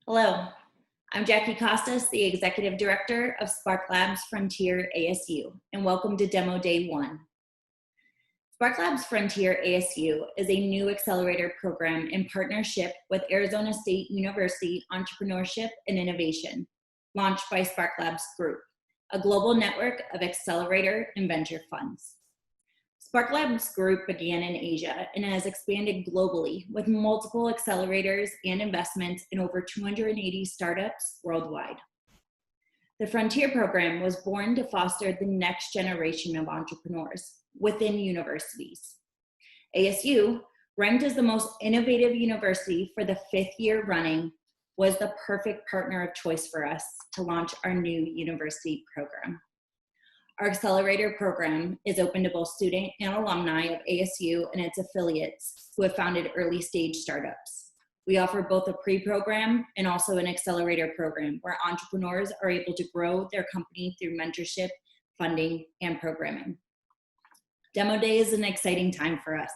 Hello, I'm Jackie Costas, the Executive Director of SparkLabs Frontier-ASU, and welcome to Demo Day 1. SparkLabs Frontier-ASU is a new accelerator program in partnership with Arizona State University Entrepreneurship and Innovation, launched by SparkLabs Group, a global network of accelerator and venture funds. SparkLabs Group began in Asia and has expanded globally with multiple accelerators and investments in over 280 startups worldwide. The Frontier program was born to foster the next generation of entrepreneurs within universities. ASU, ranked as the most innovative university for the 5th year running, was the perfect partner of choice for us to launch our new university program. Our accelerator program is open to both student and alumni of ASU and its affiliates who have founded early stage startups. We offer both a pre-program and also an accelerator program where entrepreneurs are able to grow their company through mentorship, funding, and programming. Demo Day is an exciting time for us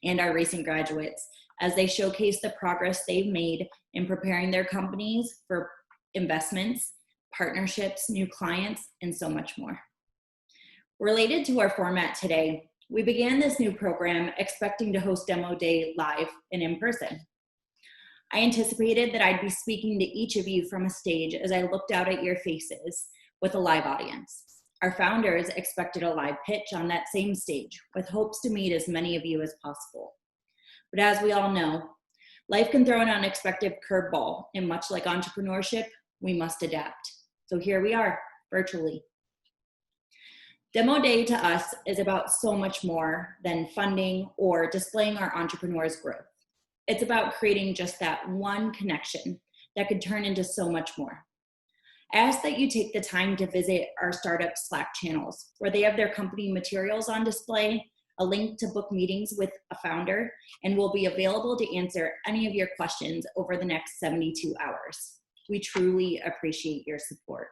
and our recent graduates as they showcase the progress they've made in preparing their companies for investments, partnerships, new clients, and so much more. Related to our format today, we began this new program expecting to host Demo Day live and in person. I anticipated that I'd be speaking to each of you from a stage as I looked out at your faces with a live audience. Our founders expected a live pitch on that same stage with hopes to meet as many of you as possible. But as we all know, life can throw an unexpected curveball, and much like entrepreneurship, we must adapt. So here we are, virtually. Demo Day to us is about so much more than funding or displaying our entrepreneurs' growth. It's about creating just that one connection that could turn into so much more. I ask that you take the time to visit our startup Slack channels where they have their company materials on display, a link to book meetings with a founder, and will be available to answer any of your questions over the next 72 hours. We truly appreciate your support.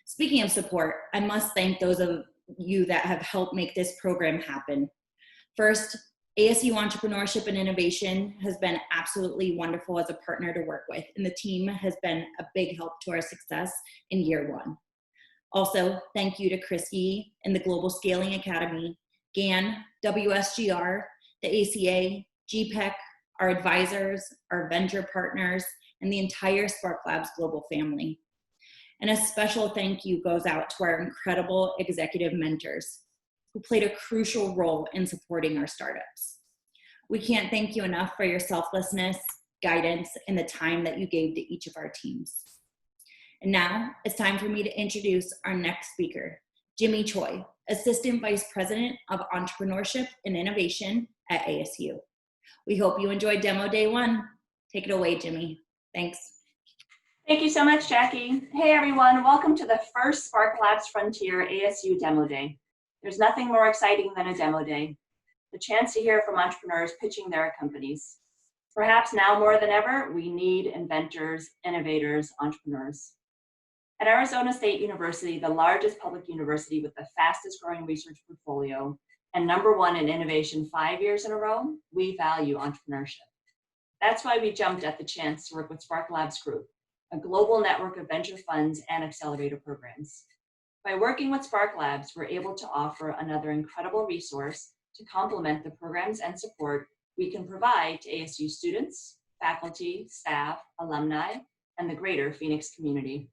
Speaking of support, I must thank those of you that have helped make this program happen. First, ASU Entrepreneurship and Innovation has been absolutely wonderful as a partner to work with, and the team has been a big help to our success in year 1. Also, thank you to Chris Yee and the Global Scaling Academy, GAN, WSGR, the ACA, GPEC, our advisors, our venture partners, and the entire SparkLabs global family. And a special thank you goes out to our incredible executive mentors who played a crucial role in supporting our startups. We can't thank you enough for your selflessness, guidance, and the time that you gave to each of our teams. And now it's time for me to introduce our next speaker, Jimmy Choi, Assistant Vice President of Entrepreneurship and Innovation at ASU. We hope you enjoyed Demo Day 1. Take it away, Jimmy. Thanks. Thank you so much, Jackie. Hey everyone, welcome to the first SparkLabs Frontier-ASU Demo Day. There's nothing more exciting than a demo day, the chance to hear from entrepreneurs pitching their companies. Perhaps now more than ever, we need inventors, innovators, entrepreneurs. At Arizona State University, the largest public university with the fastest growing research portfolio and #1 in innovation 5 years in a row, we value entrepreneurship. That's why we jumped at the chance to work with SparkLabs Group, a global network of venture funds and accelerator programs. By working with SparkLabs, we're able to offer another incredible resource to complement the programs and support we can provide to ASU students, faculty, staff, alumni, and the greater Phoenix community.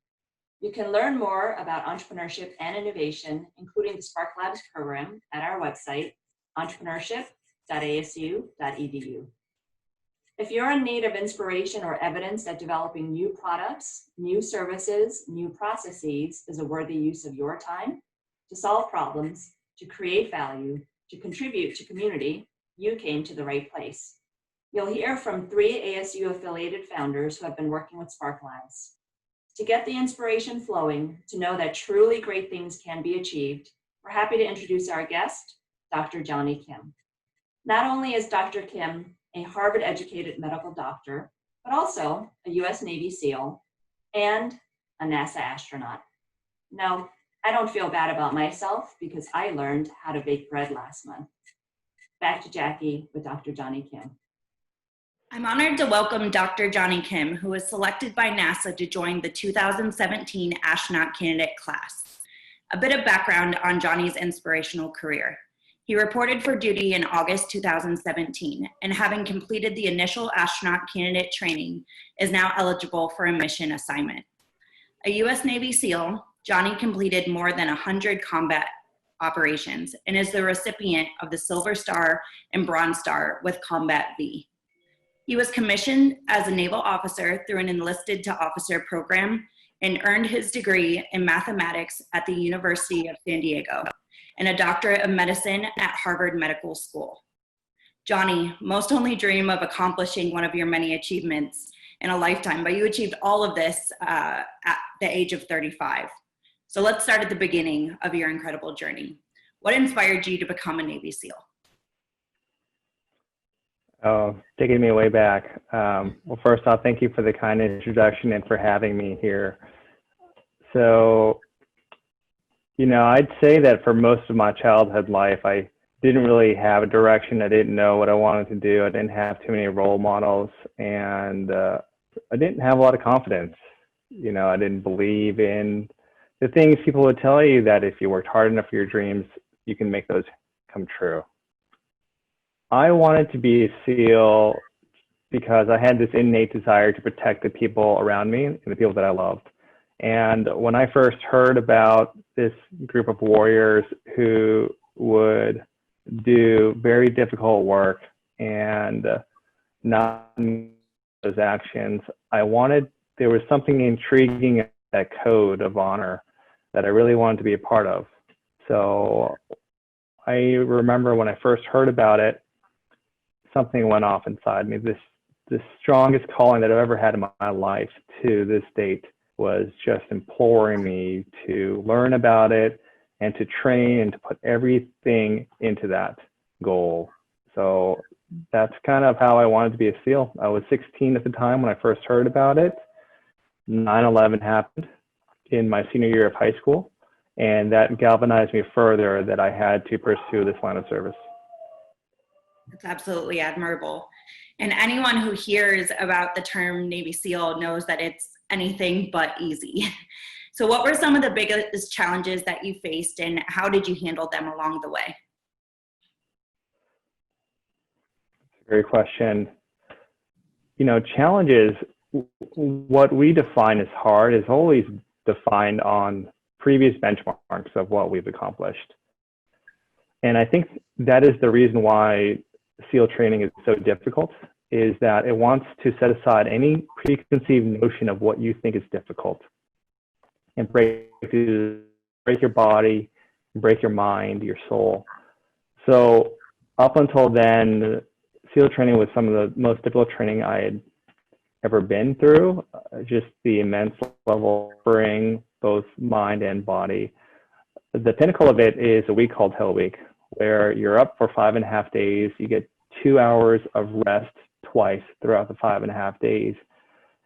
You can learn more about entrepreneurship and innovation, including the SparkLabs program, at our website, entrepreneurship.asu.edu. If you're in need of inspiration or evidence that developing new products, new services, new processes is a worthy use of your time to solve problems, to create value, to contribute to community, you came to the right place. You'll hear from 3 ASU-affiliated founders who have been working with SparkLabs. To get the inspiration flowing, to know that truly great things can be achieved, we're happy to introduce our guest, Dr. Jonny Kim. Not only is Dr. Kim a Harvard-educated medical doctor, but also a US Navy SEAL and a NASA astronaut. No, I don't feel bad about myself because I learned how to bake bread last month. Back to Jackie with Dr. Jonny Kim. I'm honored to welcome Dr. Jonny Kim, who was selected by NASA to join the 2017 astronaut candidate class. A bit of background on Jonny's inspirational career. He reported for duty in August 2017, and having completed the initial astronaut candidate training, is now eligible for a mission assignment. A US Navy SEAL, Jonny completed more than 100 combat operations and is the recipient of the Silver Star and Bronze Star with Combat V. He was commissioned as a naval officer through an enlisted to officer program and earned his degree in mathematics at the University of San Diego and a doctorate of medicine at Harvard Medical School. Jonny, most only dream of accomplishing one of your many achievements in a lifetime, but you achieved all of this at the age of 35. So let's start at the beginning of your incredible journey. What inspired you to become a Navy SEAL? Oh, taking me way back. Well, first off, thank you for the kind introduction and for having me here. So, I'd say that for most of my childhood life, I didn't really have a direction. I didn't know what I wanted to do. I didn't have too many role models, and I didn't have a lot of confidence. I didn't believe in the things people would tell you, that if you worked hard enough for your dreams, you can make those come true. I wanted to be a SEAL because I had this innate desire to protect the people around me and the people that I loved. And when I first heard about this group of warriors who would do very difficult work and not those actions, there was something intriguing in that code of honor that I really wanted to be a part of. So I remember when I first heard about it, something went off inside me. The strongest calling that I've ever had in my life to this date was just imploring me to learn about it and to train and to put everything into that goal. So that's kind of how I wanted to be a SEAL. I was 16 at the time when I first heard about it. 9/11 happened in my senior year of high school, and that galvanized me further that I had to pursue this line of service. It's absolutely admirable. And anyone who hears about the term Navy SEAL knows that it's anything but easy. So what were some of the biggest challenges that you faced, and how did you handle them along the way? Great question. Challenges, what we define as hard is always defined on previous benchmarks of what we've accomplished. And I think that is the reason why SEAL training is so difficult, is that it wants to set aside any preconceived notion of what you think is difficult and break your body, break your mind, your soul. So up until then, SEAL training was some of the most difficult training I had ever been through. Just the immense level of suffering, both mind and body. The pinnacle of it is a week called Hell Week, where you're up for 5.5 days. You get 2 hours of rest twice throughout the 5.5 days.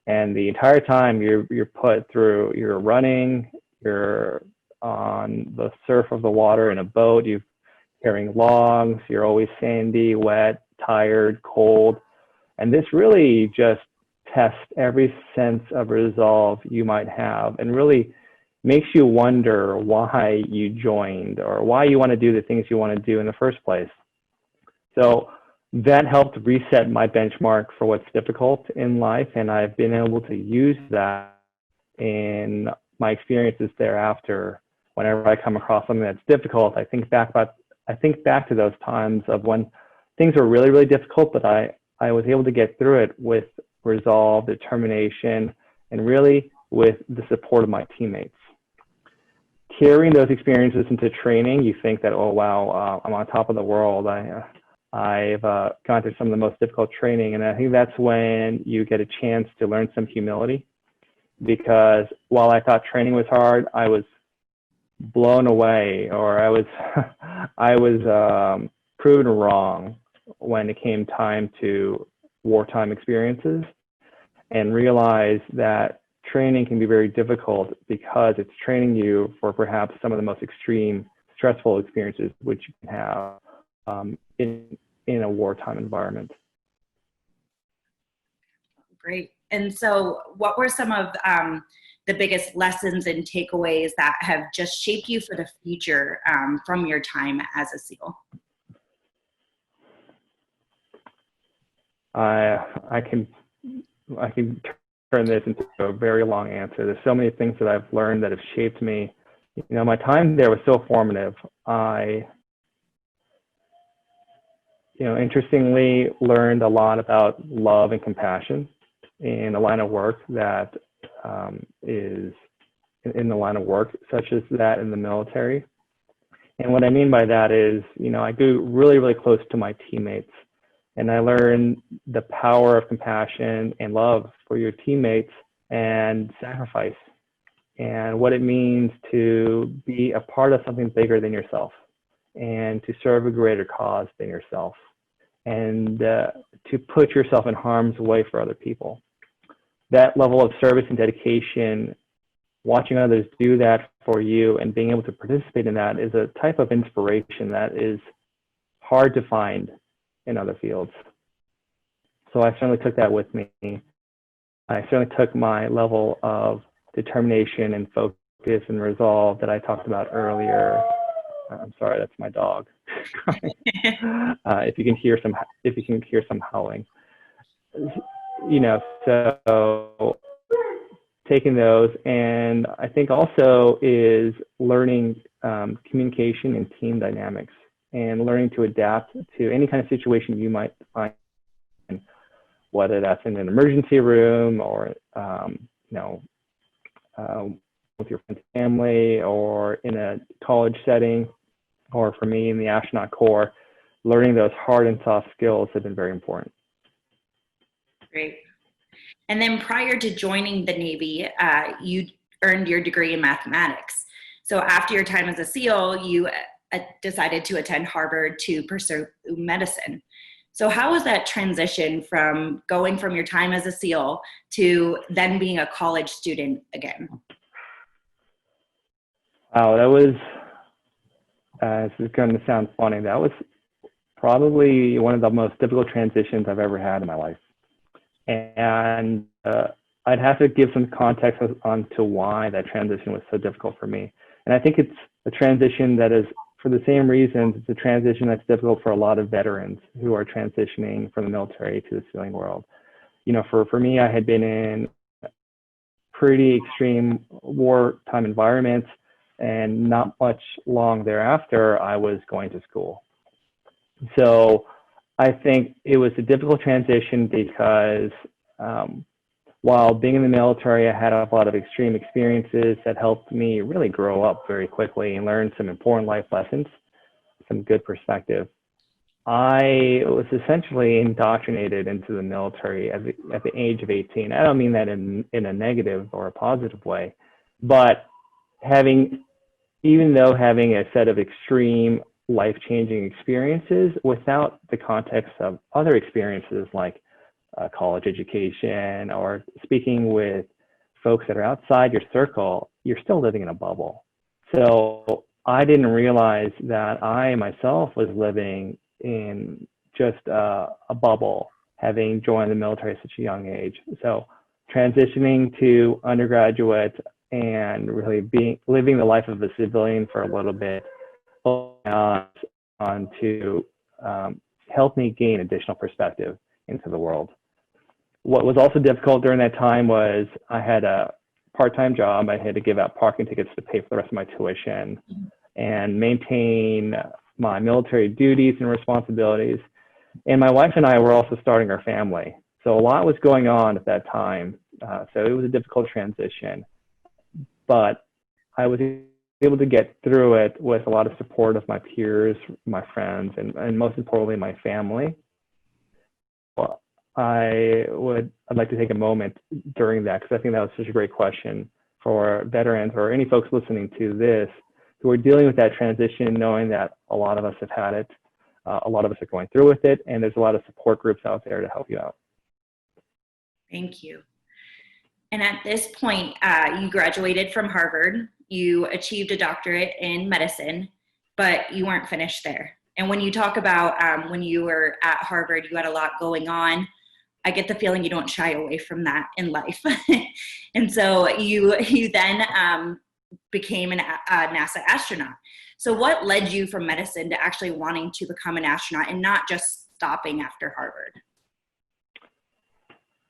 And the entire time you're put through, you're running, you're on the surf of the water in a boat, you're carrying logs, you're always sandy, wet, tired, cold. And this really just tests every sense of resolve you might have and really makes you wonder why you joined or why you want to do the things you want to do in the first place. So that helped reset my benchmark for what's difficult in life, and I've been able to use that in my experiences thereafter. Whenever I come across something that's difficult, I think back to those times of when things were really, really difficult, but I was able to get through it with resolve, determination, and really with the support of my teammates. Carrying those experiences into training, you think that, oh wow, I'm on top of the world. I've gone through some of the most difficult training, and I think that's when you get a chance to learn some humility, because while I thought training was hard, I was blown away, or I was I was proven wrong when it came time to wartime experiences, and realized that training can be very difficult because it's training you for perhaps some of the most extreme stressful experiences which you can have in a wartime environment. Great. And so what were some of the biggest lessons and takeaways that have just shaped you for the future from your time as a SEAL? I can turn this into a very long answer. There's so many things that I've learned that have shaped me. You know, my time there was so formative. I, interestingly learned a lot about love and compassion in a line of work that is in the line of work, such as that in the military. And what I mean by that is, I grew really, really close to my teammates, and I learned the power of compassion and love for your teammates and sacrifice, and what it means to be a part of something bigger than yourself and to serve a greater cause than yourself, and to put yourself in harm's way for other people. That level of service and dedication, watching others do that for you and being able to participate in that, is a type of inspiration that is hard to find in other fields. So I certainly took that with me. I certainly took my level of determination and focus and resolve that I talked about earlier. I'm sorry, that's my dog. If you can hear some howling, so taking those, and I think also is learning communication and team dynamics, and learning to adapt to any kind of situation you might find, whether that's in an emergency room or with your friends and family, or in a college setting, or for me in the astronaut corps. Learning those hard and soft skills have been very important. Great. And then prior to joining the Navy, you earned your degree in mathematics. So after your time as a SEAL, you decided to attend Harvard to pursue medicine. So how was that transition from going from your time as a SEAL to then being a college student again? Wow, that was, this is going to sound funny, that was probably one of the most difficult transitions I've ever had in my life. And I'd have to give some context on to why that transition was so difficult for me. And I think it's a transition that is, for the same reasons, it's a transition that's difficult for a lot of veterans who are transitioning from the military to the civilian world. For me, I had been in pretty extreme wartime environments, and not much long thereafter, I was going to school. So I think it was a difficult transition because while being in the military, I had a lot of extreme experiences that helped me really grow up very quickly and learn some important life lessons, some good perspective. I was essentially indoctrinated into the military at the age of 18. I don't mean that in a negative or a positive way, but even though having a set of extreme life-changing experiences without the context of other experiences like college education or speaking with folks that are outside your circle, you're still living in a bubble. So I didn't realize that I myself was living in just a bubble, having joined the military at such a young age. So transitioning to undergraduate and really living the life of a civilian for a little bit on to help me gain additional perspective into the world. What was also difficult during that time was I had a part-time job. I had to give out parking tickets to pay for the rest of my tuition and maintain my military duties and responsibilities. And my wife and I were also starting our family. So a lot was going on at that time. So it was a difficult transition. But I was able to get through it with a lot of support of my peers, my friends, and most importantly, my family. Well, I'd like to take a moment during that, because I think that was such a great question for veterans or any folks listening to this who are dealing with that transition, knowing that a lot of us have had it, a lot of us are going through with it, and there's a lot of support groups out there to help you out. Thank you. And at this point, you graduated from Harvard, you achieved a doctorate in medicine, but you weren't finished there. And when you talk about when you were at Harvard, you had a lot going on. I get the feeling you don't shy away from that in life. And so you then became a NASA astronaut. So what led you from medicine to actually wanting to become an astronaut and not just stopping after Harvard?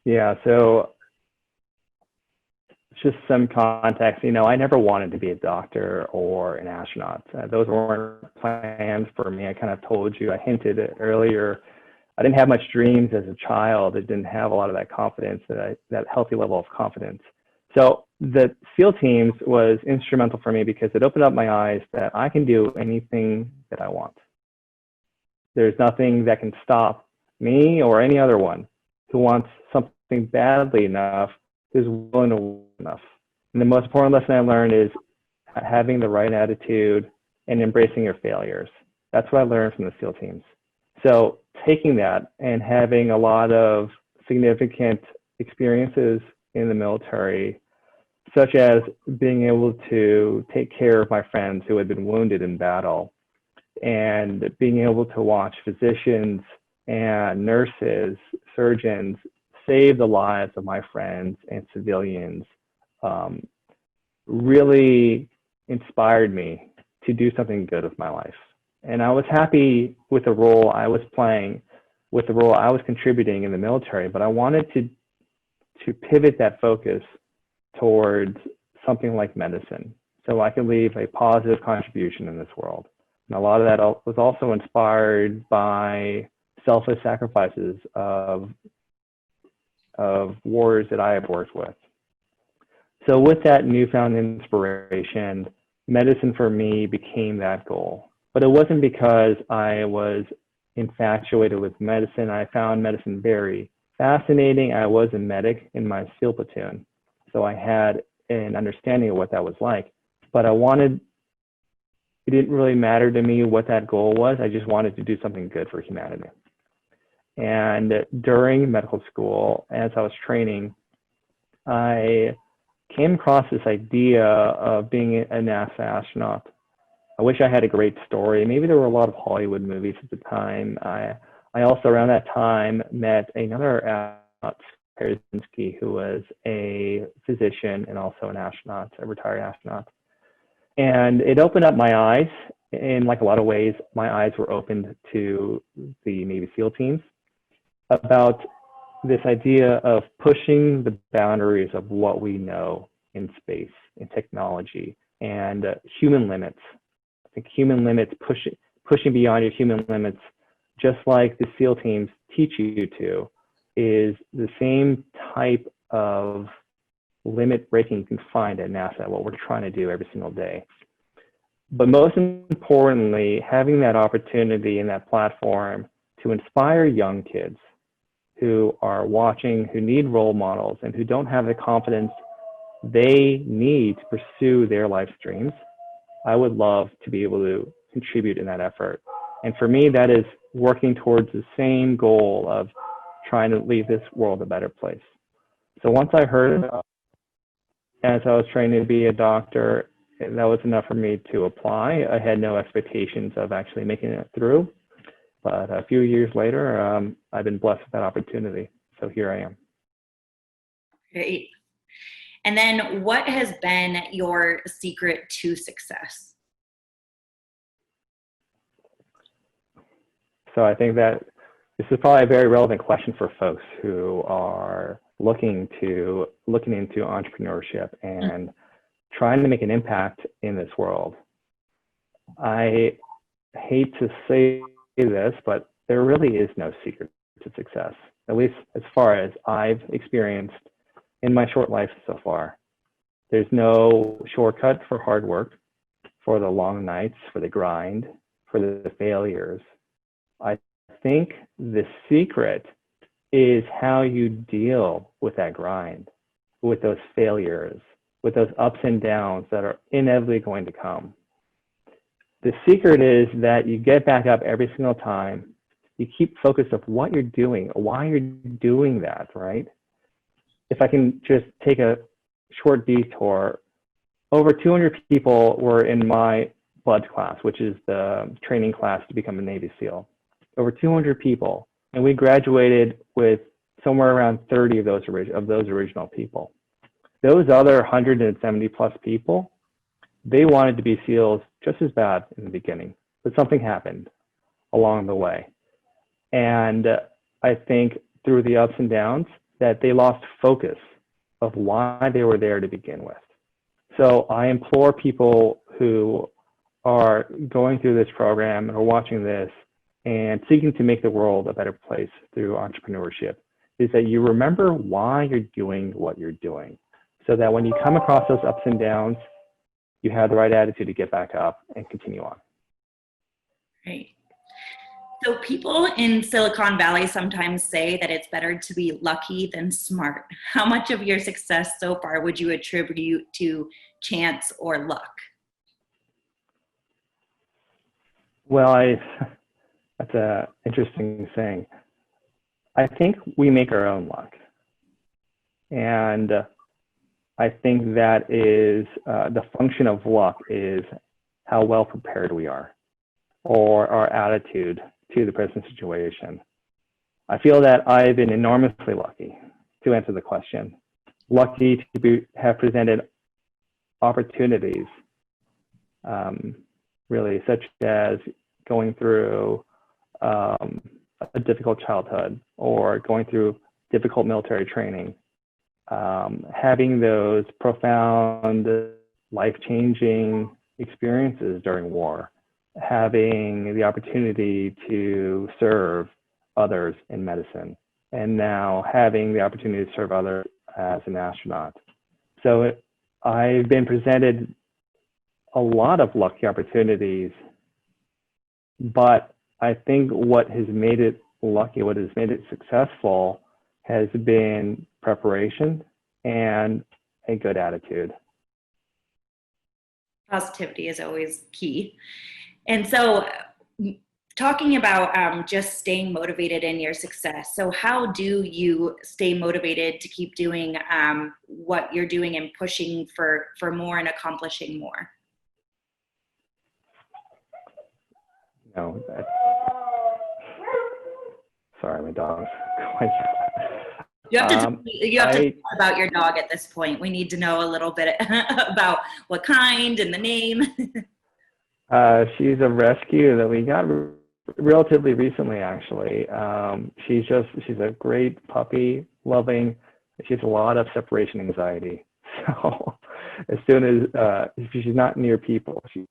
Yeah, so just some context, I never wanted to be a doctor or an astronaut. Those weren't plans for me. I kind of told you, I hinted it earlier, I didn't have much dreams as a child. I didn't have a lot of that confidence, that healthy level of confidence. So the SEAL teams was instrumental for me because it opened up my eyes that I can do anything that I want. There's nothing that can stop me or any other one who wants something badly enough, who's willing to work enough. And the most important lesson I learned is having the right attitude and embracing your failures. That's what I learned from the SEAL teams. So taking that and having a lot of significant experiences in the military, such as being able to take care of my friends who had been wounded in battle, and being able to watch physicians and nurses, surgeons save the lives of my friends and civilians, really inspired me to do something good with my life. And I was happy with the role I was playing, with the role I was contributing in the military, but I wanted to pivot that focus towards something like medicine, so I could leave a positive contribution in this world. And a lot of that was also inspired by selfless sacrifices of warriors that I have worked with. So with that newfound inspiration, medicine for me became that goal. But it wasn't because I was infatuated with medicine. I found medicine very fascinating. I was a medic in my SEAL platoon, so I had an understanding of what that was like. But it didn't really matter to me what that goal was. I just wanted to do something good for humanity. And during medical school, as I was training, I came across this idea of being a NASA astronaut. I wish I had a great story. Maybe there were a lot of Hollywood movies at the time. I also, around that time, met another astronaut, who was a physician and also an astronaut, a retired astronaut. And it opened up my eyes in like a lot of ways. My eyes were opened to the Navy SEAL teams about this idea of pushing the boundaries of what we know in space, in technology, and human limits. I think human limits, pushing beyond your human limits, just like the SEAL teams teach you to, is the same type of limit breaking you can find at NASA, what we're trying to do every single day. But most importantly, having that opportunity and that platform to inspire young kids who are watching, who need role models, and who don't have the confidence they need to pursue their life's dreams, I would love to be able to contribute in that effort. And for me, that is working towards the same goal of trying to leave this world a better place. So once I heard it, as I was training to be a doctor, that was enough for me to apply. I had no expectations of actually making it through. But a few years later, I've been blessed with that opportunity. So here I am. Great. And then what has been your secret to success? So I think that this is probably a very relevant question for folks who are looking into entrepreneurship and trying to make an impact in this world. I hate to say this, but there really is no secret to success, at least as far as I've experienced in my short life so far. There's no shortcut for hard work. for the long nights, for the grind, for the failures. I think the secret is how you deal with that grind, with those failures, with those ups and downs that are inevitably going to come. The secret is that you get back up every single time. You keep focused of what you're doing, why you're doing that, right? If I can just take a short detour, over 200 people were in my BUD class, which is the training class to become a Navy SEAL. Over 200 people, and we graduated with somewhere around 30 of those original people. Those other 170 plus people, they wanted to be SEALs just as bad in the beginning, but something happened along the way. And I think through the ups and downs that they lost focus of why they were there to begin with. So I implore people who are going through this program or watching this and seeking to make the world a better place through entrepreneurship is that you remember why you're doing what you're doing, so that when you come across those ups and downs, you have the right attitude to get back up and continue on. Right. So people in Silicon Valley sometimes say that it's better to be lucky than smart. How much of your success so far would you attribute to chance or luck? Well, that's an interesting saying. I think we make our own luck. And I think that is the function of luck is how well prepared we are, or our attitude to the present situation. I feel that I've been enormously lucky, to answer the question. Lucky to have presented opportunities, really, such as going through a difficult childhood or going through difficult military training, having those profound, life-changing experiences during war, having the opportunity to serve others in medicine, and now having the opportunity to serve others as an astronaut. So I've been presented a lot of lucky opportunities, but I think what has made it lucky, what has made it successful, has been preparation and a good attitude. Positivity is always key. And so talking about just staying motivated in your success. So how do you stay motivated to keep doing what you're doing and pushing for more and accomplishing more? No, sorry, my dog's going. You have to talk about your dog at this point. We need to know a little bit about what kind and the name. She's a rescue that we got relatively recently, actually. She's a great puppy, loving. She has a lot of separation anxiety. So as soon as she's not near people, she.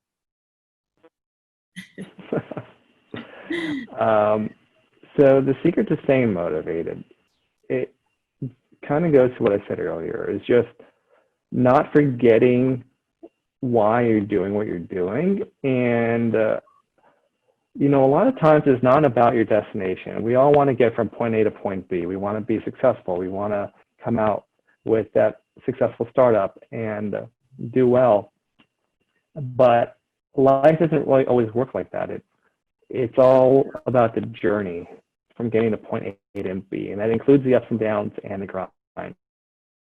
So the secret to staying motivated, it kind of goes to what I said earlier, is just not forgetting why you're doing what you're doing. And, you know, a lot of times it's not about your destination. We all want to get from point A to point B. We want to be successful. We want to come out with that successful startup and do well. But life doesn't really always work like that. It's all about the journey from getting to point A to B, and that includes the ups and downs and the grind. And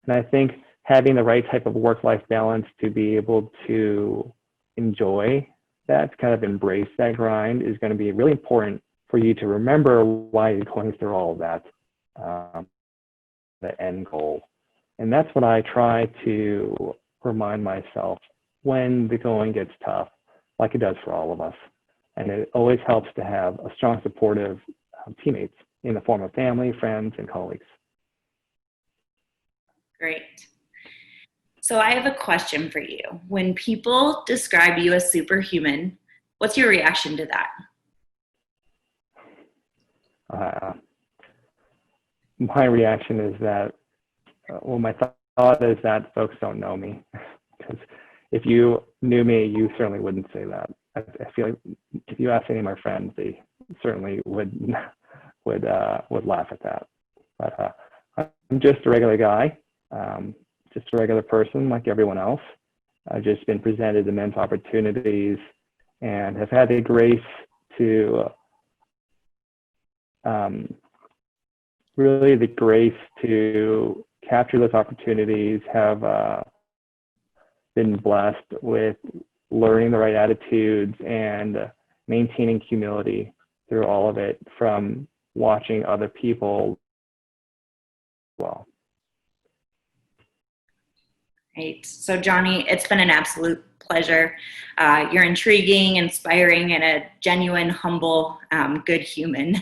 I think having the right type of work-life balance to be able to enjoy that, kind of embrace that grind, is going to be really important for you to remember why you're going through all of that, the end goal. And that's what I try to remind myself when the going gets tough, like it does for all of us. And it always helps to have a strong, supportive teammates in the form of family, friends, and colleagues. Great. So I have a question for you. When people describe you as superhuman, what's your reaction to that? My reaction is that, well, my thought is that folks don't know me. Because if you knew me, you certainly wouldn't say that. I feel like if you ask any of my friends, they certainly would laugh at that. But I'm just a regular guy, just a regular person like everyone else. I've just been presented immense opportunities and have had the grace to really the grace to capture those opportunities, have been blessed with learning the right attitudes and maintaining humility through all of it from watching other people well. Great. So Jonny, it's been an absolute pleasure. You're intriguing, inspiring, and a genuine, humble, good human.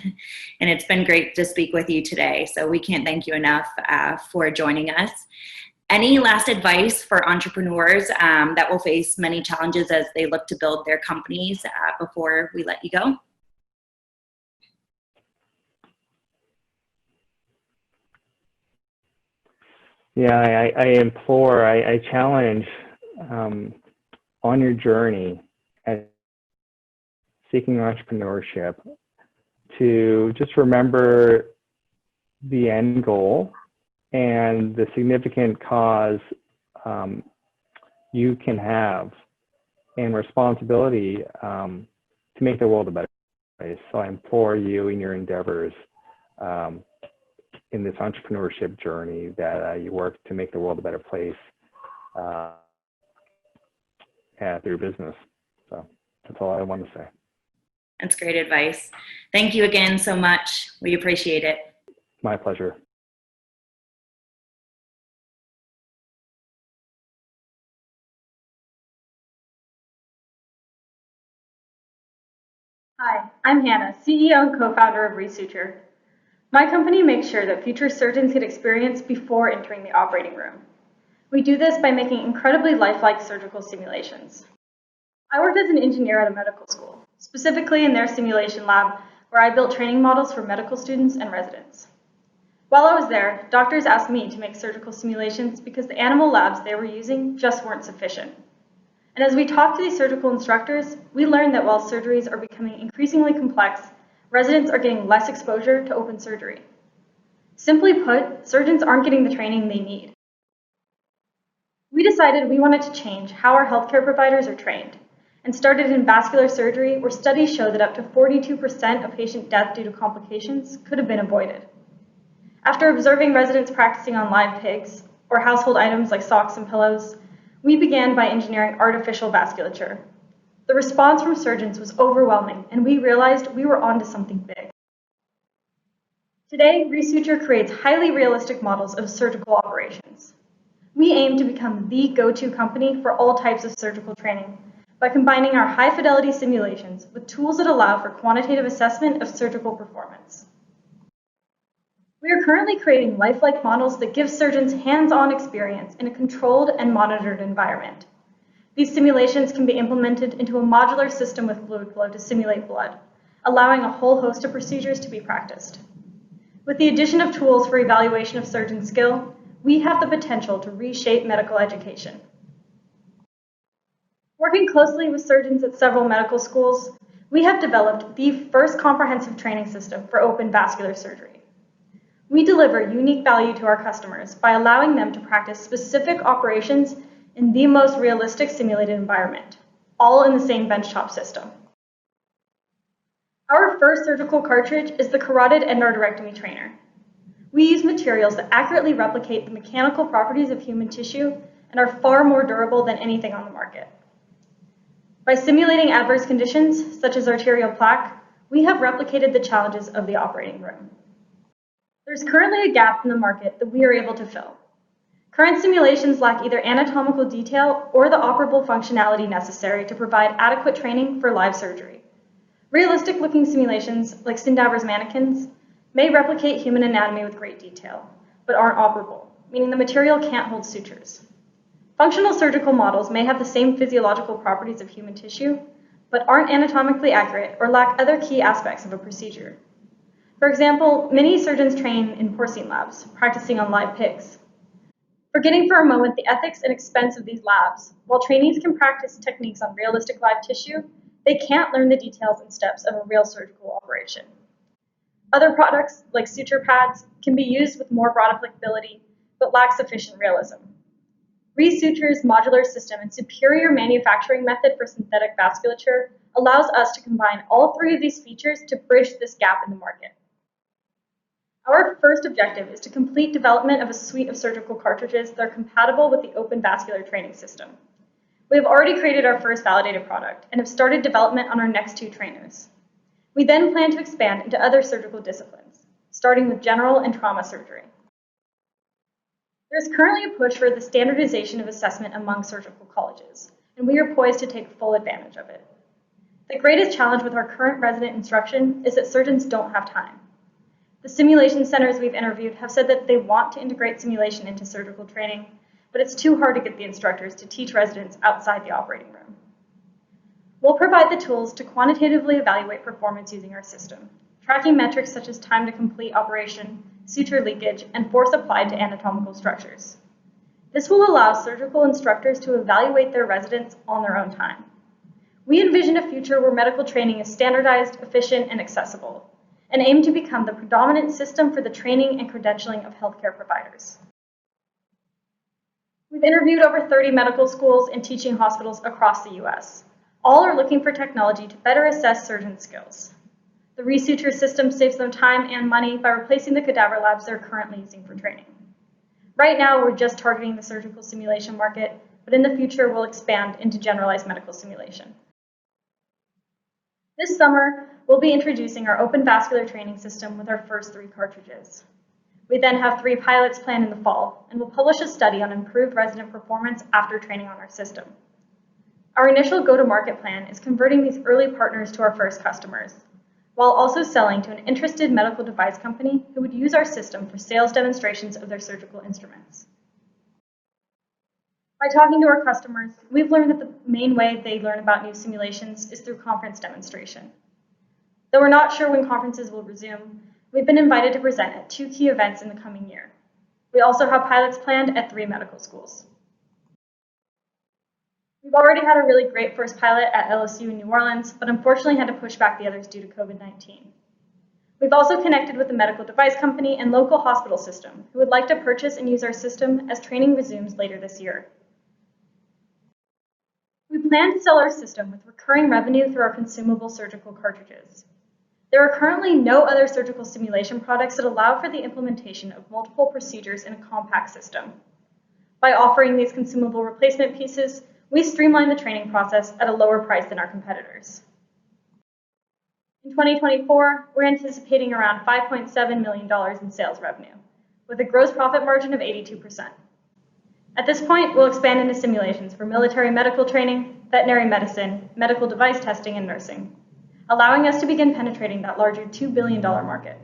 And it's been great to speak with you today. So we can't thank you enough for joining us. Any last advice for entrepreneurs that will face many challenges as they look to build their companies before we let you go? Yeah, I implore, I challenge on your journey at seeking entrepreneurship to just remember the end goal and the significant cause you can have and responsibility to make the world a better place. So I implore you in your endeavors in this entrepreneurship journey that you work to make the world a better place through business. So that's all I want to say. That's great advice. Thank you again so much. We appreciate it. My pleasure. Hi, I'm Hannah, CEO and co-founder of ReSuture. My company makes sure that future surgeons get experience before entering the operating room. We do this by making incredibly lifelike surgical simulations. I worked as an engineer at a medical school, specifically in their simulation lab, where I built training models for medical students and residents. While I was there, doctors asked me to make surgical simulations because the animal labs they were using just weren't sufficient. And as we talked to these surgical instructors, we learned that while surgeries are becoming increasingly complex, residents are getting less exposure to open surgery. Simply put, surgeons aren't getting the training they need. We decided we wanted to change how our healthcare providers are trained and started in vascular surgery, where studies show that up to 42% of patient death due to complications could have been avoided. After observing residents practicing on live pigs or household items like socks and pillows, we began by engineering artificial vasculature. The response from surgeons was overwhelming, and we realized we were onto something big. Today, ReSuture creates highly realistic models of surgical operations. We aim to become the go-to company for all types of surgical training by combining our high-fidelity simulations with tools that allow for quantitative assessment of surgical performance. We are currently creating lifelike models that give surgeons hands-on experience in a controlled and monitored environment. These simulations can be implemented into a modular system with fluid flow to simulate blood, allowing a whole host of procedures to be practiced. With the addition of tools for evaluation of surgeon skill, we have the potential to reshape medical education. Working closely with surgeons at several medical schools, we have developed the first comprehensive training system for open vascular surgery. We deliver unique value to our customers by allowing them to practice specific operations in the most realistic simulated environment, all in the same benchtop system. Our first surgical cartridge is the carotid endarterectomy trainer. We use materials that accurately replicate the mechanical properties of human tissue and are far more durable than anything on the market. By simulating adverse conditions, such as arterial plaque, we have replicated the challenges of the operating room. There's currently a gap in the market that we are able to fill. Current simulations lack either anatomical detail or the operable functionality necessary to provide adequate training for live surgery. Realistic-looking simulations, like Sindauber's mannequins, may replicate human anatomy with great detail, but aren't operable, meaning the material can't hold sutures. Functional surgical models may have the same physiological properties of human tissue, but aren't anatomically accurate or lack other key aspects of a procedure. For example, many surgeons train in porcine labs, practicing on live pigs. Forgetting for a moment the ethics and expense of these labs, while trainees can practice techniques on realistic live tissue, they can't learn the details and steps of a real surgical operation. Other products, like suture pads, can be used with more broad applicability, but lack sufficient realism. ReSuture's modular system and superior manufacturing method for synthetic vasculature allows us to combine all three of these features to bridge this gap in the market. Our first objective is to complete development of a suite of surgical cartridges that are compatible with the open vascular training system. We have already created our first validated product and have started development on our next 2 trainers. We then plan to expand into other surgical disciplines, starting with general and trauma surgery. There is currently a push for the standardization of assessment among surgical colleges, and we are poised to take full advantage of it. The greatest challenge with our current resident instruction is that surgeons don't have time. The simulation centers we've interviewed have said that they want to integrate simulation into surgical training, but it's too hard to get the instructors to teach residents outside the operating room. We'll provide the tools to quantitatively evaluate performance using our system, tracking metrics such as time to complete operation, suture leakage, and force applied to anatomical structures. This will allow surgical instructors to evaluate their residents on their own time. We envision a future where medical training is standardized, efficient, and accessible, and aim to become the predominant system for the training and credentialing of healthcare providers. We've interviewed over 30 medical schools and teaching hospitals across the US. All are looking for technology to better assess surgeon skills. The ReSuture system saves them time and money by replacing the cadaver labs they're currently using for training. Right now, we're just targeting the surgical simulation market, but in the future, we'll expand into generalized medical simulation. This summer, we'll be introducing our open vascular training system with our first 3 cartridges. We then have 3 pilots planned in the fall, and we'll publish a study on improved resident performance after training on our system. Our initial go-to-market plan is converting these early partners to our first customers, while also selling to an interested medical device company who would use our system for sales demonstrations of their surgical instruments. By talking to our customers, we've learned that the main way they learn about new simulations is through conference demonstration. Though we're not sure when conferences will resume, we've been invited to present at 2 key events in the coming year. We also have pilots planned at 3 medical schools. We've already had a really great first pilot at LSU in New Orleans, but unfortunately had to push back the others due to COVID-19. We've also connected with a medical device company and local hospital system who would like to purchase and use our system as training resumes later this year. We plan to sell our system with recurring revenue through our consumable surgical cartridges. There are currently no other surgical simulation products that allow for the implementation of multiple procedures in a compact system. By offering these consumable replacement pieces, we streamline the training process at a lower price than our competitors. In 2024, we're anticipating around $5.7 million in sales revenue, with a gross profit margin of 82%. At this point, we'll expand into simulations for military medical training, veterinary medicine, medical device testing, and nursing, allowing us to begin penetrating that larger $2 billion market.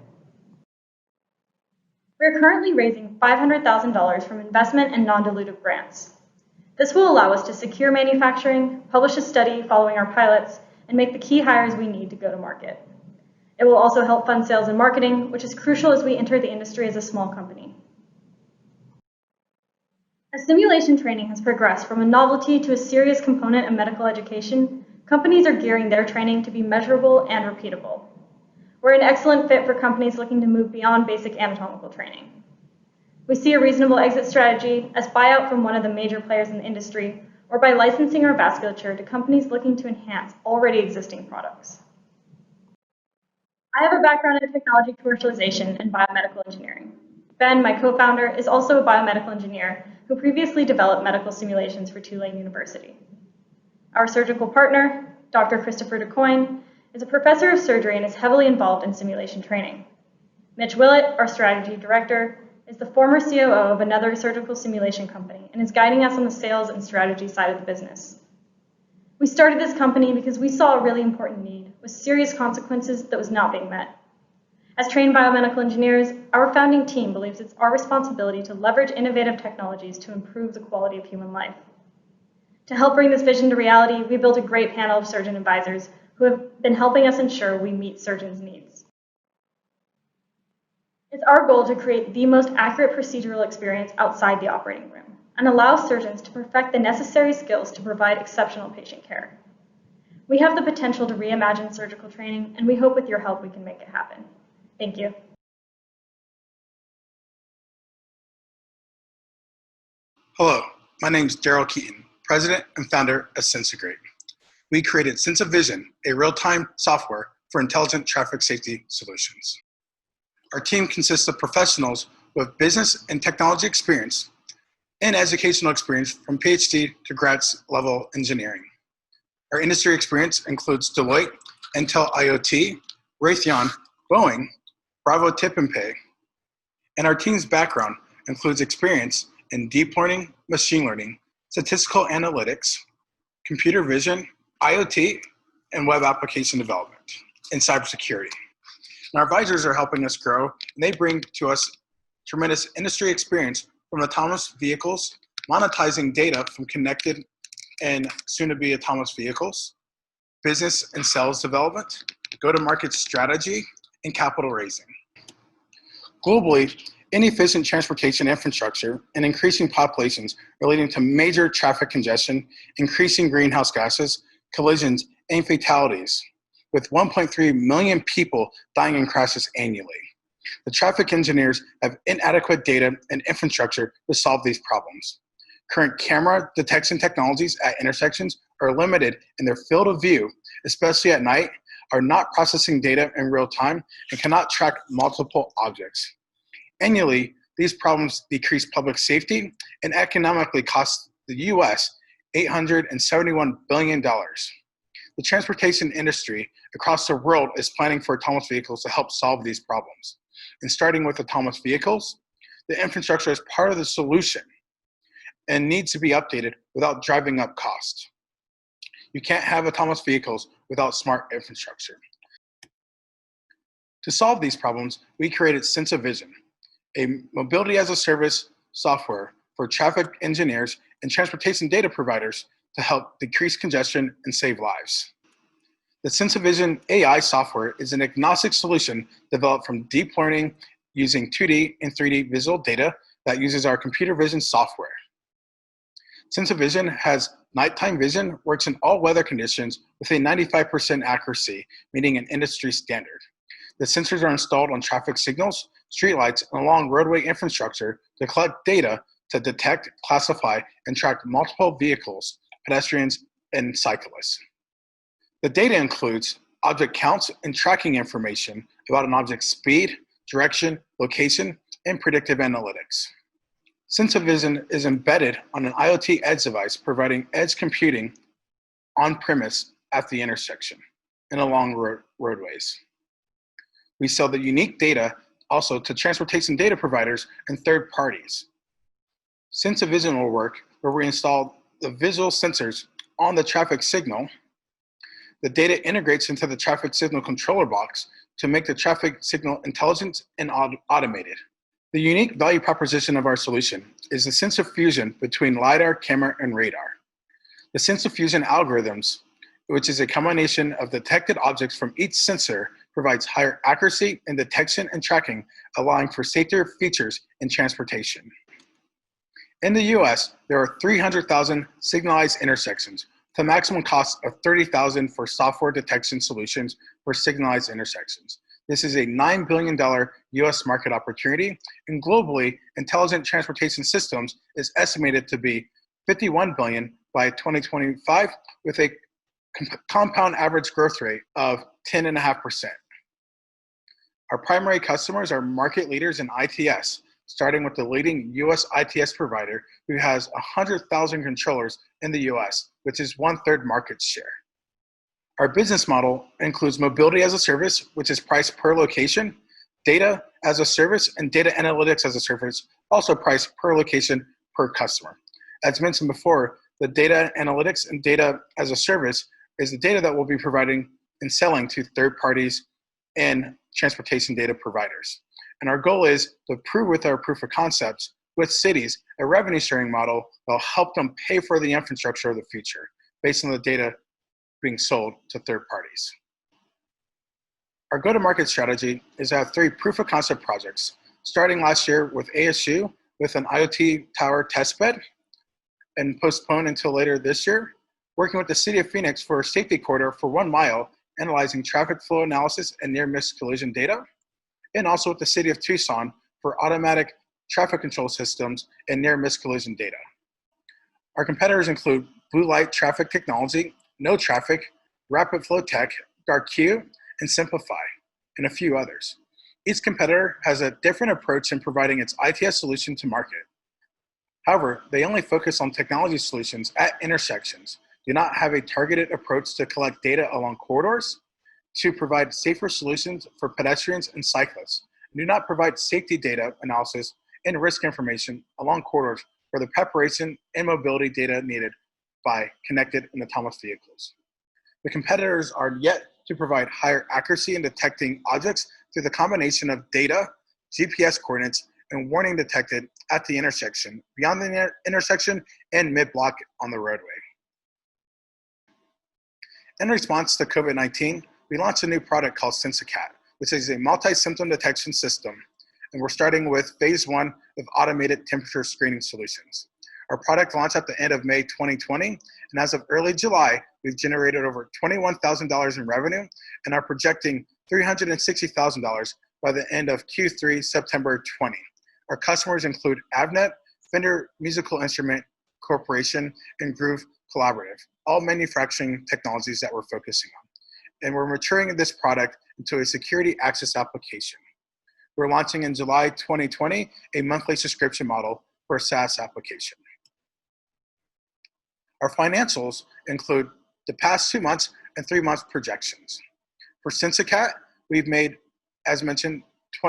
We're currently raising $500,000 from investment and non-dilutive grants. This will allow us to secure manufacturing, publish a study following our pilots, and make the key hires we need to go to market. It will also help fund sales and marketing, which is crucial as we enter the industry as a small company. As simulation training has progressed from a novelty to a serious component of medical education, companies are gearing their training to be measurable and repeatable. We're an excellent fit for companies looking to move beyond basic anatomical training. We see a reasonable exit strategy as buyout from one of the major players in the industry, or by licensing our vasculature to companies looking to enhance already existing products. I have a background in technology commercialization and biomedical engineering. Ben, my co-founder, is also a biomedical engineer who previously developed medical simulations for Tulane University. Our surgical partner, Dr. Christopher DeCoyne, is a professor of surgery and is heavily involved in simulation training. Mitch Willett, our strategy director, is the former COO of another surgical simulation company and is guiding us on the sales and strategy side of the business. We started this company because we saw a really important need with serious consequences that was not being met. As trained biomedical engineers, our founding team believes it's our responsibility to leverage innovative technologies to improve the quality of human life. To help bring this vision to reality, we built a great panel of surgeon advisors who have been helping us ensure we meet surgeons' needs. It's our goal to create the most accurate procedural experience outside the operating room and allow surgeons to perfect the necessary skills to provide exceptional patient care. We have the potential to reimagine surgical training, and we hope with your help we can make it happen. Thank you. Hello, my name is Darryl Keeton, President and founder of Sensagrate. We created SensaVision, a real-time software for intelligent traffic safety solutions. Our team consists of professionals with business and technology experience and educational experience from PhD to grad level engineering. Our industry experience includes Deloitte, Intel IoT, Raytheon, Boeing, Bravo Tip and Pay. And our team's background includes experience in deep learning, machine learning, statistical analytics, computer vision, IoT, and web application development, and cybersecurity. And our advisors are helping us grow, and they bring to us tremendous industry experience from autonomous vehicles, monetizing data from connected and soon-to-be autonomous vehicles, business and sales development, go-to-market strategy, and capital raising. Globally, inefficient transportation infrastructure and increasing populations are leading to major traffic congestion, increasing greenhouse gases, collisions, and fatalities, with 1.3 million people dying in crashes annually. The traffic engineers have inadequate data and infrastructure to solve these problems. Current camera detection technologies at intersections are limited in their field of view, especially at night, are not processing data in real time, and cannot track multiple objects. Annually, these problems decrease public safety and economically cost the US $871 billion. The transportation industry across the world is planning for autonomous vehicles to help solve these problems. And starting with autonomous vehicles, the infrastructure is part of the solution and needs to be updated without driving up costs. You can't have autonomous vehicles without smart infrastructure. To solve these problems, we created SensaVision, a mobility as a service software for traffic engineers and transportation data providers to help decrease congestion and save lives. The SensaVision AI software is an agnostic solution developed from deep learning using 2D and 3D visual data that uses our computer vision software. SensaVision has nighttime vision, works in all weather conditions with a 95% accuracy, meeting an industry standard. The sensors are installed on traffic signals, streetlights, and along roadway infrastructure to collect data to detect, classify, and track multiple vehicles, pedestrians, and cyclists. The data includes object counts and tracking information about an object's speed, direction, location, and predictive analytics. SensaVision is embedded on an IoT edge device, providing edge computing on-premise at the intersection and along roadways. We sell the unique data also to transportation data providers and third parties. SensaVision will work where we install the visual sensors on the traffic signal. The data integrates into the traffic signal controller box to make the traffic signal intelligent and automated. The unique value proposition of our solution is the sensor fusion between LiDAR, camera, and radar. The sensor fusion algorithms, which is a combination of detected objects from each sensor, provides higher accuracy in detection and tracking, allowing for safer features in transportation. In the US, there are 300,000 signalized intersections, with a maximum cost of $30,000 for software detection solutions for signalized intersections. This is a $9 billion US market opportunity, and globally, intelligent transportation systems is estimated to be $51 billion by 2025, with a compound average growth rate of 10.5%. Our primary customers are market leaders in ITS, starting with the leading US ITS provider who has 100,000 controllers in the US, which is 1/3 market share. Our business model includes mobility as a service, which is priced per location, data as a service, and data analytics as a service, also priced per location per customer. As mentioned before, the data analytics and data as a service is the data that we'll be providing and selling to third parties and transportation data providers. And our goal is to prove with our proof of concepts with cities a revenue sharing model that will help them pay for the infrastructure of the future based on the data being sold to third parties. Our go-to-market strategy is to have 3 proof of concept projects starting last year with ASU with an IoT tower testbed and postponed until later this year, working with the City of Phoenix for a safety corridor for 1 mile, analyzing traffic flow analysis and near-miss collision data, and also with the City of Tucson for automatic traffic control systems and near-miss collision data. Our competitors include Blue Light Traffic Technology, No Traffic, Rapid Flow Tech, DarkQ, and Simplify, and a few others. Each competitor has a different approach in providing its ITS solution to market. However, they only focus on technology solutions at intersections, do not have a targeted approach to collect data along corridors, to provide safer solutions for pedestrians and cyclists, and do not provide safety data analysis and risk information along corridors for the preparation and mobility data needed by connected and autonomous vehicles. The competitors are yet to provide higher accuracy in detecting objects through the combination of data, GPS coordinates, and warning detected at the intersection, beyond the intersection, and mid-block on the roadway. In response to COVID-19, we launched a new product called Sensagrate, which is a multi-symptom detection system, and we're starting with phase 1 of automated temperature screening solutions. Our product launched at the end of May 2020, and as of early July, we've generated over $21,000 in revenue and are projecting $360,000 by the end of Q3 September 20. Our customers include Avnet, Fender Musical Instrument Corporation, and Groove Collaborative, all manufacturing technologies that we're focusing on. And we're maturing this product into a security access application. We're launching in July 2020 a monthly subscription model for a SaaS application. Our financials include the past 2 months and 3 months projections. For Sensagrate, we've made, as mentioned,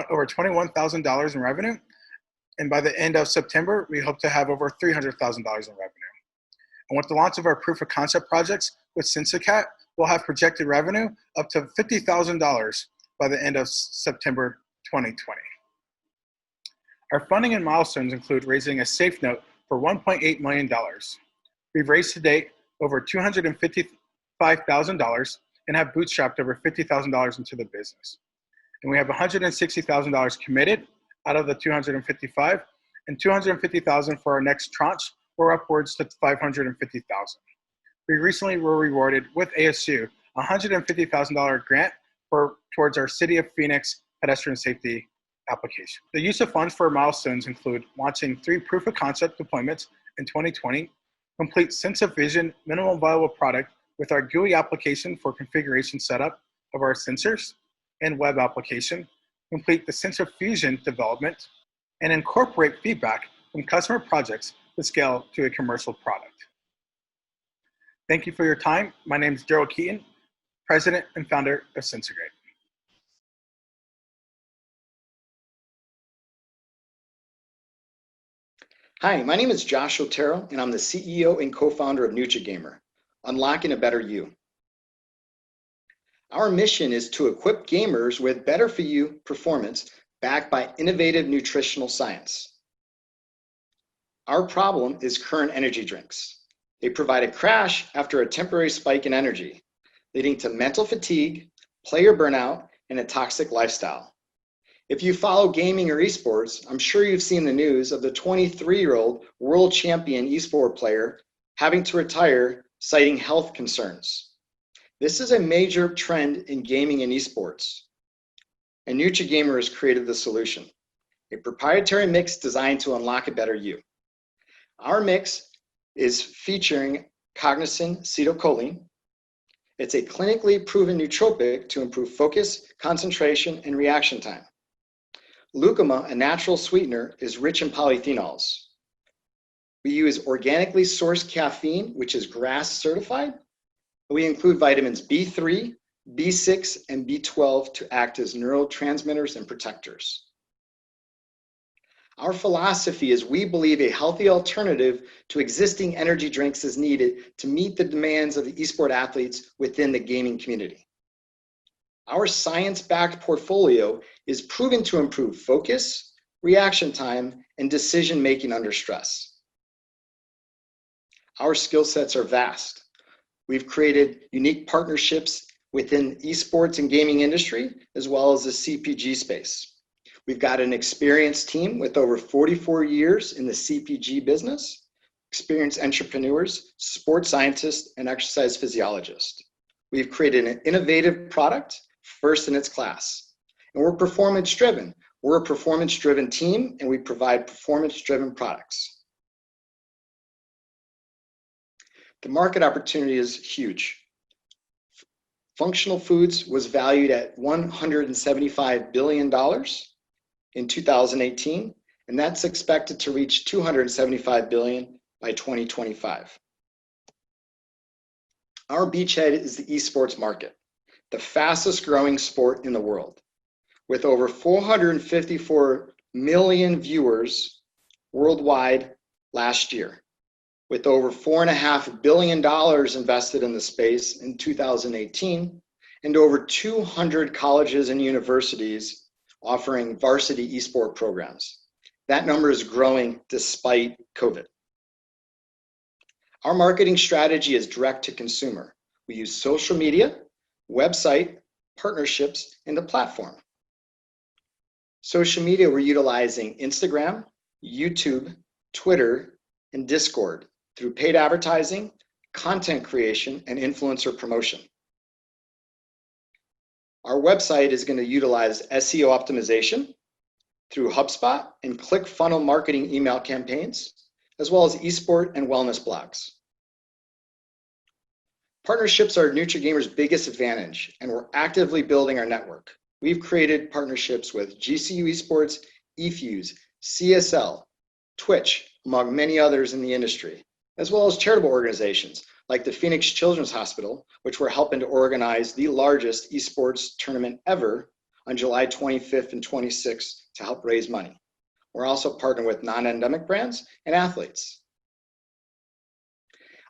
over $21,000 in revenue. And by the end of September, we hope to have over $300,000 in revenue. And with the launch of our proof of concept projects with Sensagrate, we'll have projected revenue up to $50,000 by the end of September 2020. Our funding and milestones include raising a safe note for $1.8 million. We've raised to date over $255,000 and have bootstrapped over $50,000 into the business. And we have $160,000 committed out of the $255,000 and $250,000 for our next tranche, or upwards to $550,000. We recently were rewarded with ASU a $150,000 grant towards our City of Phoenix pedestrian safety application. The use of funds for milestones include launching 3 proof of concept deployments in 2020, complete Sense of Vision minimum viable product with our GUI application for configuration setup of our sensors and web application, complete the Sense of Fusion development, and incorporate feedback from customer projects to scale to a commercial product. Thank you for your time. My name is Darryl Keeton, President and founder of Sensagrate. Hi, my name is Josh Otero, and I'm the CEO and co-founder of NutriGamer, Unlocking a Better You. Our mission is to equip gamers with better for you performance backed by innovative nutritional science. Our problem is current energy drinks. They provide a crash after a temporary spike in energy, leading to mental fatigue, player burnout, and a toxic lifestyle. If you follow gaming or esports, I'm sure you've seen the news of the 23-year-old world champion esport player having to retire, citing health concerns. This is a major trend in gaming and esports, and NutriGamer has created the solution, a proprietary mix designed to unlock a better you. Our mix is featuring cognizin acetylcholine. It's a clinically proven nootropic to improve focus, concentration, and reaction time. Lucuma, a natural sweetener, is rich in polyphenols. We use organically sourced caffeine, which is GRAS certified. We include vitamins B3, B6, and B12 to act as neurotransmitters and protectors. Our philosophy is we believe a healthy alternative to existing energy drinks is needed to meet the demands of the esport athletes within the gaming community. Our science-backed portfolio is proven to improve focus, reaction time, and decision-making under stress. Our skill sets are vast. We've created unique partnerships within esports and gaming industry, as well as the CPG space. We've got an experienced team with over 44 years in the CPG business, experienced entrepreneurs, sports scientists, and exercise physiologists. We've created an innovative product, first in its class. And we're performance-driven. We're a performance-driven team, and we provide performance-driven products. The market opportunity is huge. Functional foods was valued at $175 billion in 2018, and that's expected to reach $275 billion by 2025. Our beachhead is the esports market, the fastest growing sport in the world. With over 454 million viewers worldwide last year, with over $4.5 billion invested in the space in 2018, and over 200 colleges and universities offering varsity esport programs. That number is growing despite COVID. Our marketing strategy is direct to consumer. We use social media, website, partnerships, and the platform. Social media, we're utilizing Instagram, YouTube, Twitter, and Discord through paid advertising, content creation, and influencer promotion. Our website is going to utilize SEO optimization through HubSpot and ClickFunnels marketing email campaigns, as well as esport and wellness blogs. Partnerships are NutriGamer's biggest advantage, and we're actively building our network. We've created partnerships with GCU Esports, eFuse, CSL, Twitch, among many others in the industry, as well as charitable organizations like the Phoenix Children's Hospital, which we're helping to organize the largest esports tournament ever on July 25th and 26th to help raise money. We're also partnering with non-endemic brands and athletes.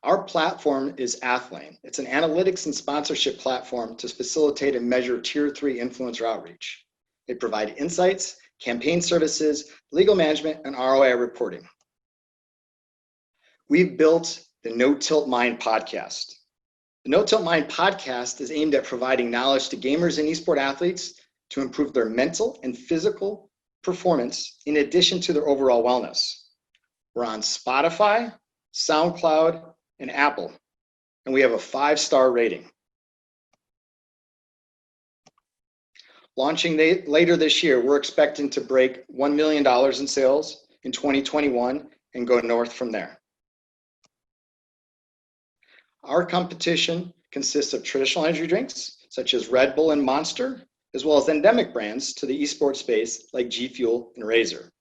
Our platform is Athlane. It's an analytics and sponsorship platform to facilitate and measure Tier 3 influencer outreach. They provide insights, campaign services, legal management, and ROI reporting. We've built the No Tilt Mind podcast. The No Tilt Mind podcast is aimed at providing knowledge to gamers and esport athletes to improve their mental and physical performance in addition to their overall wellness. We're on Spotify, SoundCloud, and Apple, and we have a 5-star rating. Launching later this year, we're expecting to break $1 million in sales in 2021 and go north from there. Our competition consists of traditional energy drinks, such as Red Bull and Monster, as well as endemic brands to the esports space like G Fuel and Razer.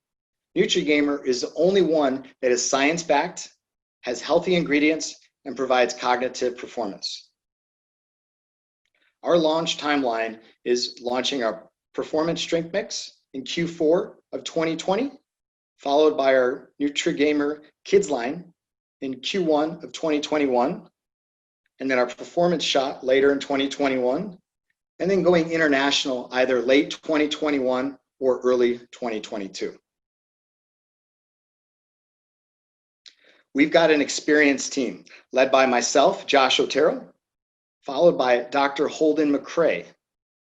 NutriGamer is the only one that is science-backed, has healthy ingredients, and provides cognitive performance. Our launch timeline is launching our performance drink mix in Q4 of 2020, followed by our NutriGamer Kids line in Q1 of 2021, and then our performance shot later in 2021, and then going international either late 2021 or early 2022. We've got an experienced team led by myself, Josh Otero, followed by Dr. Holden McCrae,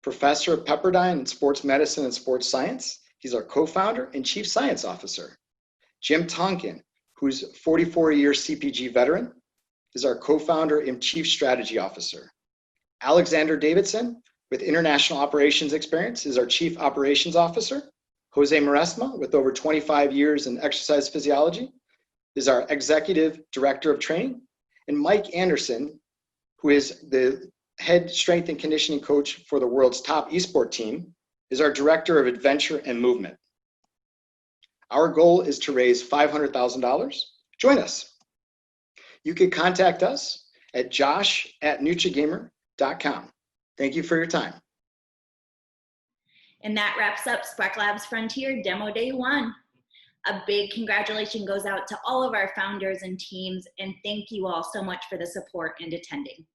professor of Pepperdine in sports medicine and sports science. He's our co-founder and chief science officer. Jim Tonkin, who's a 44-year CPG veteran, is our co-founder and chief strategy officer. Alexander Davidson, with international operations experience, is our chief operations officer. Jose Maresma, with over 25 years in exercise physiology, is our executive director of training. And Mike Anderson, who is the head strength and conditioning coach for the world's top esport team, is our director of adventure and movement. Our goal is to raise $500,000. Join us. You can contact us at josh@nutrigamer.com. Thank you for your time. And that wraps up SparkLabs Frontier Demo Day 1. A big congratulations goes out to all of our founders and teams, and thank you all so much for the support and attending.